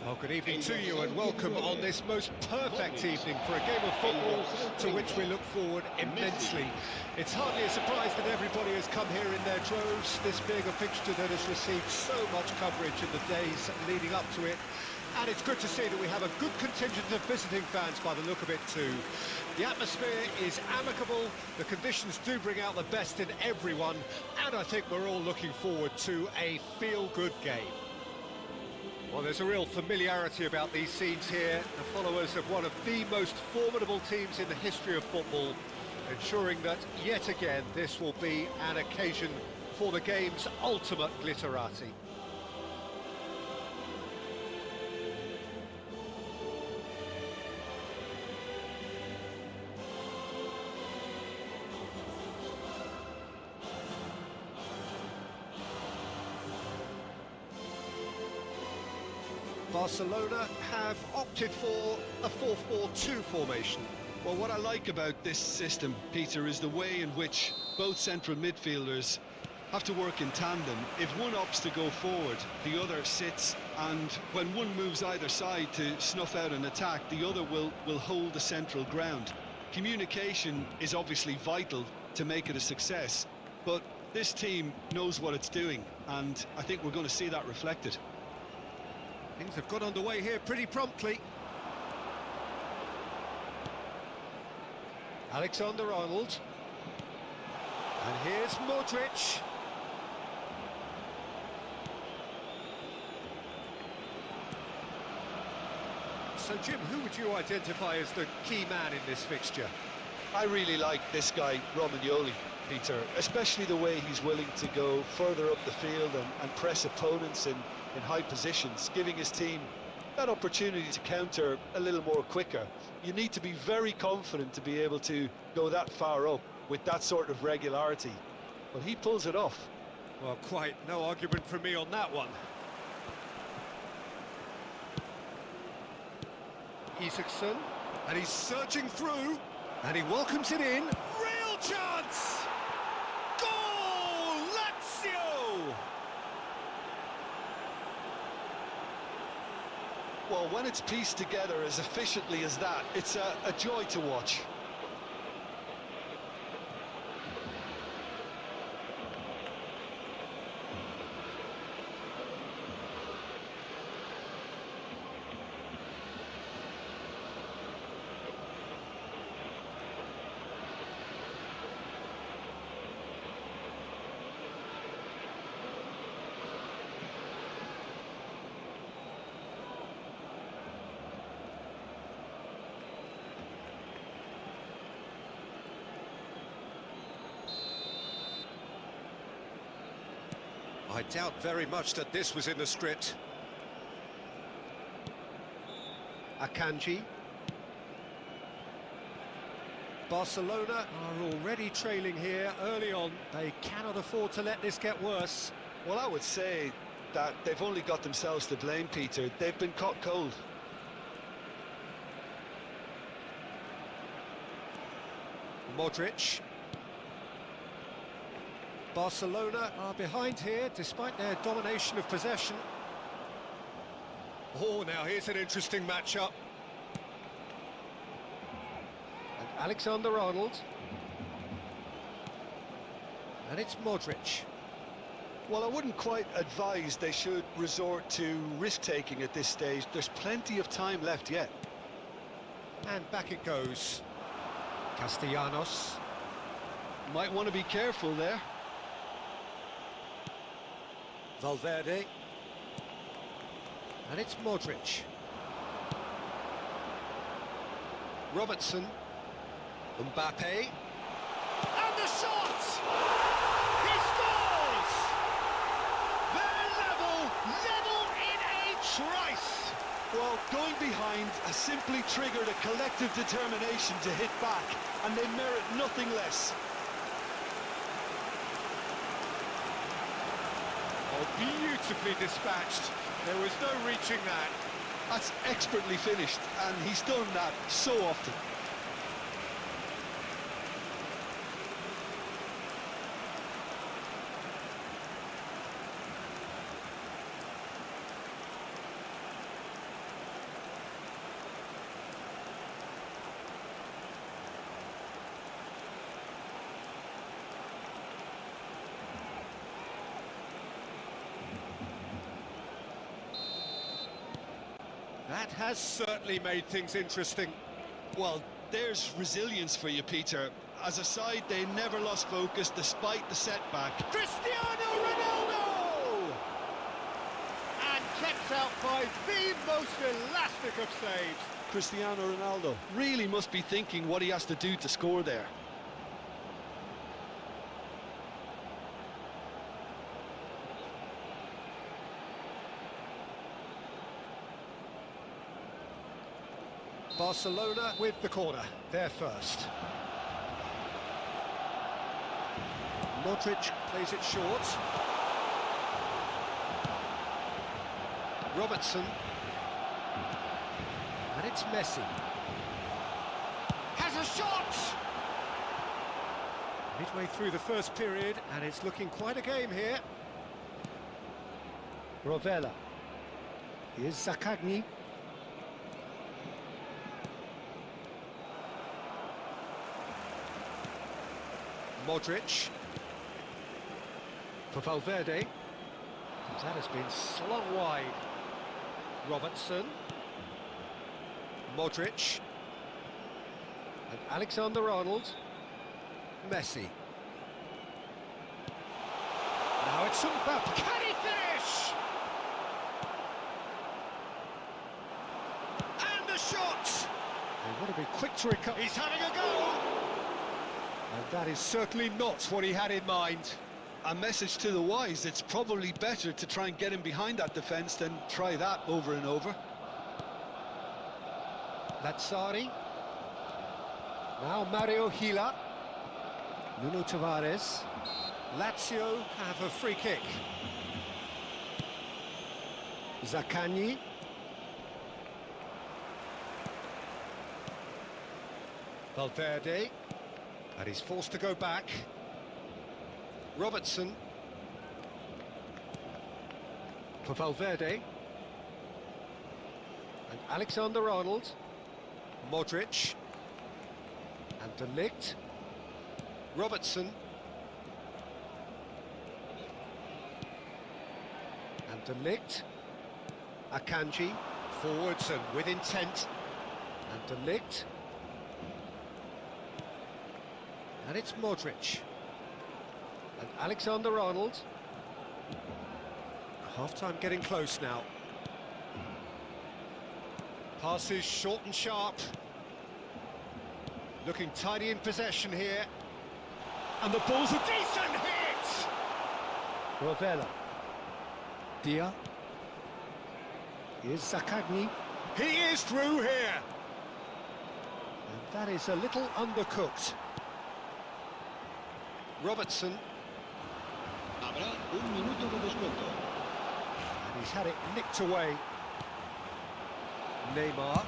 Well, good evening to you and welcome on this most perfect evening for a game of football to which we look forward immensely. It's hardly a surprise that everybody has come here in their droves, this being a fixture that has received so much coverage in the days leading up to it. And it's good to see that we have a good contingent of visiting fans by the look of it too. The atmosphere is amicable, the conditions do bring out the best in everyone, and I think we're all looking forward to a feel-good game. Well, there's a real familiarity about these scenes here, the followers of one of the most formidable teams in the history of football, ensuring that, yet again, this will be an occasion for the game's ultimate glitterati. Barcelona have opted for a 4-4-2 formation. Well, what I like about this system, Peter, is the way in which both central midfielders have to work in tandem. If one opts to go forward, the other sits, and when one moves either side to snuff out an attack, the other will hold the central ground. Communication is obviously vital to make it a success, but this team knows what it's doing, and I think we're going to see that reflected. Things have got underway here pretty promptly. Alexander-Arnold. And here's Modric. So, Jim, who would you identify as the key man in this fixture? I really like this guy, Romagnoli, Peter, especially the way he's willing to go further up the field and press opponents in high positions, giving his team that opportunity to counter a little more quicker. You need to be very confident to be able to go that far up with that sort of regularity. But he pulls it off. Well, quite no argument from me on that one. Iverson, and he's searching through, and he welcomes it in. Real chance! Goal! Lazio! Well, when it's pieced together as efficiently as that, it's a joy to watch. I doubt very much that this was in the script. Akanji. Barcelona are already trailing here early on. They cannot afford to let this get worse. Well, I would say that they've only got themselves to blame, Peter. They've been caught cold. Modric. Barcelona are behind here, despite their domination of possession. Oh, now here's an interesting matchup. And Alexander-Arnold. And it's Modric. Well, I wouldn't quite advise they should resort to risk-taking at this stage. There's plenty of time left yet. And back it goes. Castellanos. Might want to be careful there. Valverde. And it's Modric. Robertson. Mbappe. And the shot! He scores! They're level in a trice! Well, going behind has simply triggered a collective determination to hit back, and they merit nothing less. Beautifully dispatched. There was no reaching that. That's expertly finished, and he's done that so often. That has certainly made things interesting. Well, there's resilience for you, Peter. As a side, they never lost focus despite the setback. Cristiano Ronaldo! And kept out by the most elastic of saves. Cristiano Ronaldo really must be thinking what he has to do to score there. Barcelona with the corner, they're first. Modric plays it short. Robertson. And it's Messi. Has a shot! Midway through the first period, and it's looking quite a game here. Rovella. Here's Zakagni. Modric. For Valverde. That has been slung wide. Robertson. Modric. And Alexander-Arnold. Messi. Now it's Mbappe. Can he finish? And the shot! They want to be quick to recover. He's having a go! And that is certainly not what he had in mind. A message to the wise, it's probably better to try and get him behind that defence than try that over and over. Lazzari. Now Mario Gila. Nuno Tavares. Lazio have a free kick. Zaccagni. Valverde. And he's forced to go back. Robertson. For Valverde. And Alexander-Arnold. Modric. And De Ligt. Robertson. And De Ligt. Akanji. Forwards and with intent. And De Ligt. And it's Modric. And Alexander-Arnold. Half-time getting close now. Passes short and sharp. Looking tidy in possession here. And the ball's a decent hit! Rovella. Dia. Here's Zaccagni. He is through here! And that is a little undercooked. Robertson. Habrá un minuto de descuento. And he's had it nicked away. Neymar.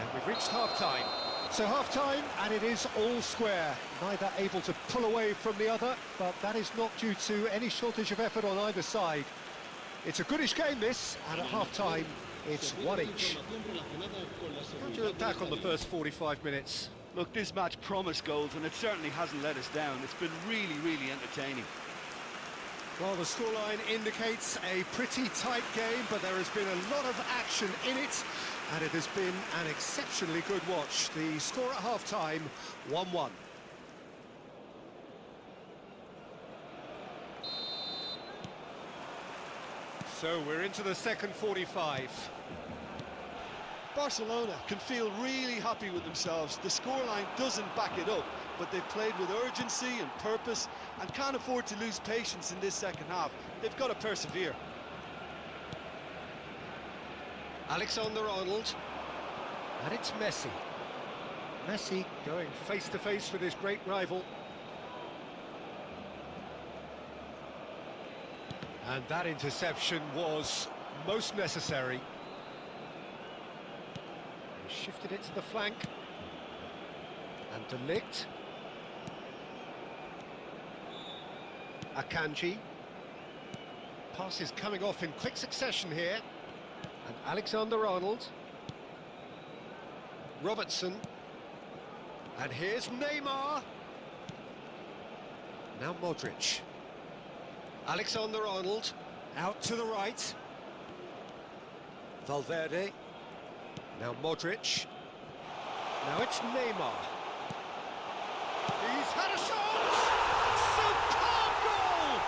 And we've reached half-time. So half-time, and it is all square. Neither able to pull away from the other, but that is not due to any shortage of effort on either side. It's a goodish game, this, and at half-time, it's one each. How do you look back on the first 45 minutes? Look, this match promised goals, and it certainly hasn't let us down. It's been really, really entertaining. Well, the scoreline indicates a pretty tight game, but there has been a lot of action in it, and it has been an exceptionally good watch. The score at half-time, 1-1. So we're into the second 45. Barcelona can feel really happy with themselves. The scoreline doesn't back it up, but they've played with urgency and purpose and can't afford to lose patience in this second half. They've got to persevere. Alexander-Arnold. And it's Messi. Messi going face-to-face with his great rival. And that interception was most necessary. He shifted it to the flank. And De Ligt. Akanji. Pass is coming off in quick succession here. And Alexander-Arnold. Robertson. And here's Neymar. Now Modric. Alexander-Arnold. Out to the right. Valverde. Now Modric. Now it's Neymar. He's had a shot! Superb goal!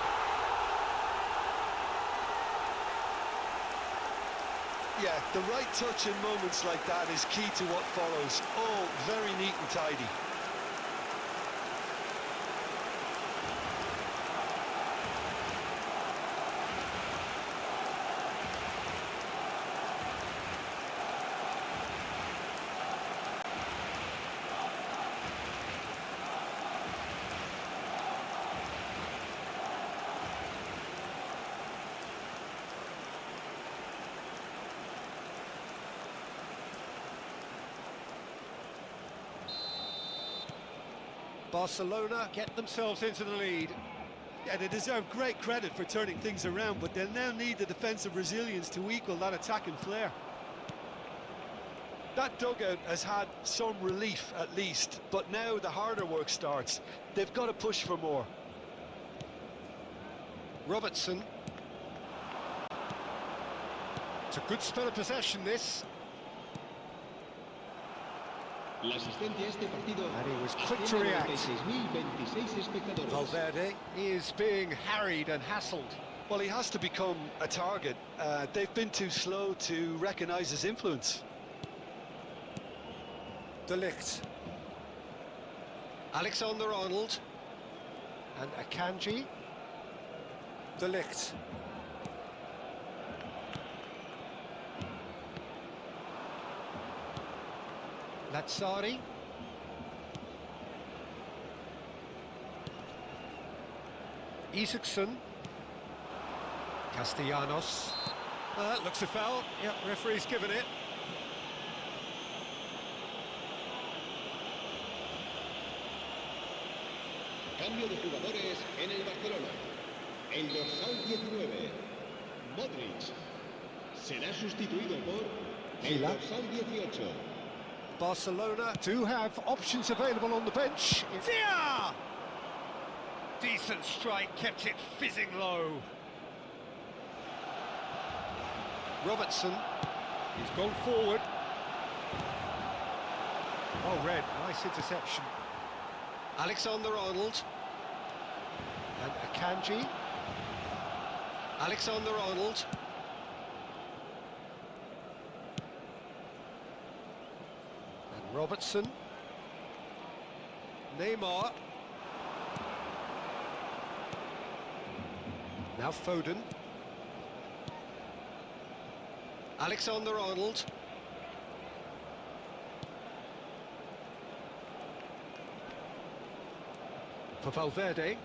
Yeah, the right touch in moments like that is key to what follows. All very neat and tidy. Barcelona get themselves into the lead. Yeah, they deserve great credit for turning things around, but they'll now need the defensive resilience to equal that attacking flair. That dugout has had some relief at least, but now the harder work starts. They've got to push for more. Robertson. It's a good spell of possession, this. La asistencia a este partido. And he was quick to react. 96.026 espectadores. Valverde is being harried and hassled. Well, he has to become a target. They've been too slow to recognise his influence. De Ligt. Alexander-Arnold. And Akanji. De Ligt. Lazzari. Iverson. Castellanos. Looks a foul. Yep, referee's given it. Cambio de jugadores en el Barcelona. El dorsal 19, Modric, será sustituido por el Chile. dorsal 18. Barcelona do have options available on the bench. Dia! Decent strike, kept it fizzing low. Robertson, he's gone forward. Oh, red, nice interception. Alexander-Arnold. And Akanji. Alexander-Arnold. And Robertson. Neymar. Now Foden. Alexander-Arnold. For Valverde.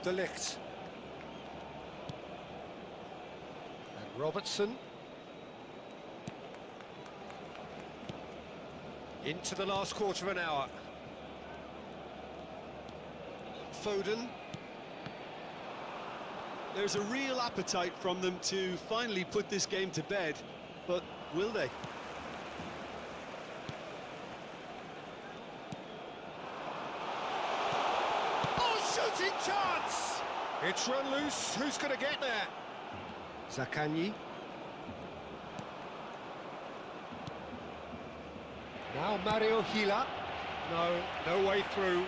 De Ligt. And Robertson. Into the last quarter of an hour. Foden. There's a real appetite from them to finally put this game to bed, but will they? Shooting chance! It's run loose. Who's going to get there? Zaccagni. Now Mario Gila. No way through.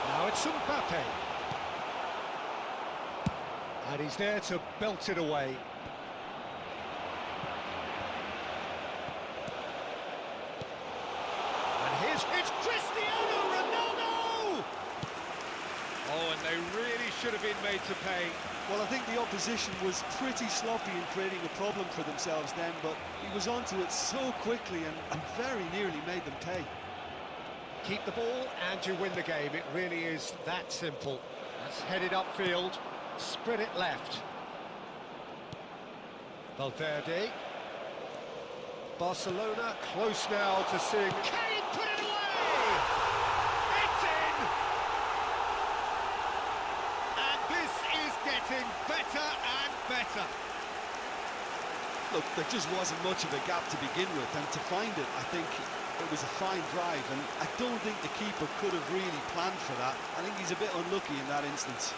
Now it's Mbappe. And he's there to belt it away. And it's Cristiano Ronaldo! Oh, and they really should have been made to pay. Well, I think the opposition was pretty sloppy in creating a problem for themselves then, but he was onto it so quickly and very nearly made them pay. Keep the ball and you win the game. It really is that simple. That's headed upfield, spread it left. Valverde. Barcelona close now to seeing... Can he put it away? It's in! And this is getting better and better. Look, there just wasn't much of a gap to begin with, and to find it, I think it was a fine drive, and I don't think the keeper could have really planned for that. I think he's a bit unlucky in that instance.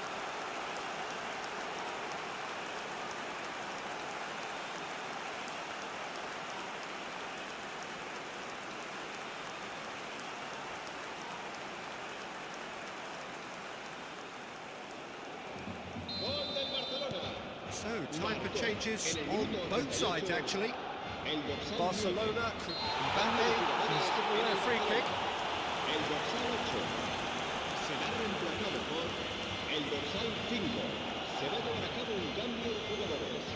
Gol del Barcelona. So, time for changes on both sides, actually. El dorsal Barcelona, Mbappe has given away a free kick. El dorsal 8 será reemplazado por el dorsal 5. Se va a llevar a cabo un cambio de jugadores.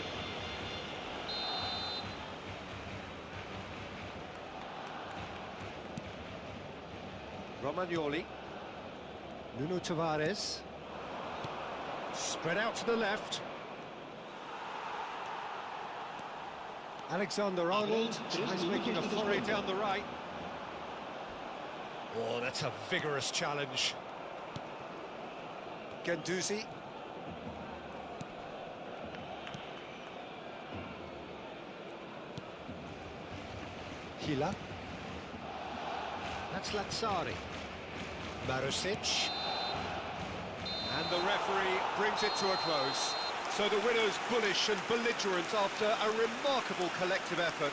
Romagnoli. Nuno Tavares. Spread out to the left. Alexander-Arnold is making a foray down the right. Oh, that's a vigorous challenge. Guendouzi. Hila. That's Lazzari. Marusic. And the referee brings it to a close. So the winners bullish and belligerent after a remarkable collective effort.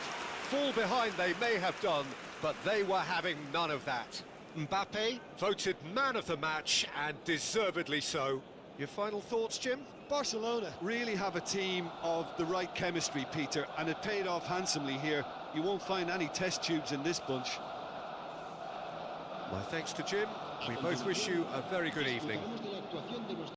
Fall behind they may have done, but they were having none of that. Mbappe voted man of the match, and deservedly so. Your final thoughts, Jim? Barcelona really have a team of the right chemistry, Peter, and it paid off handsomely here. You won't find any test tubes in this bunch. My thanks to Jim. We both wish you a very good evening.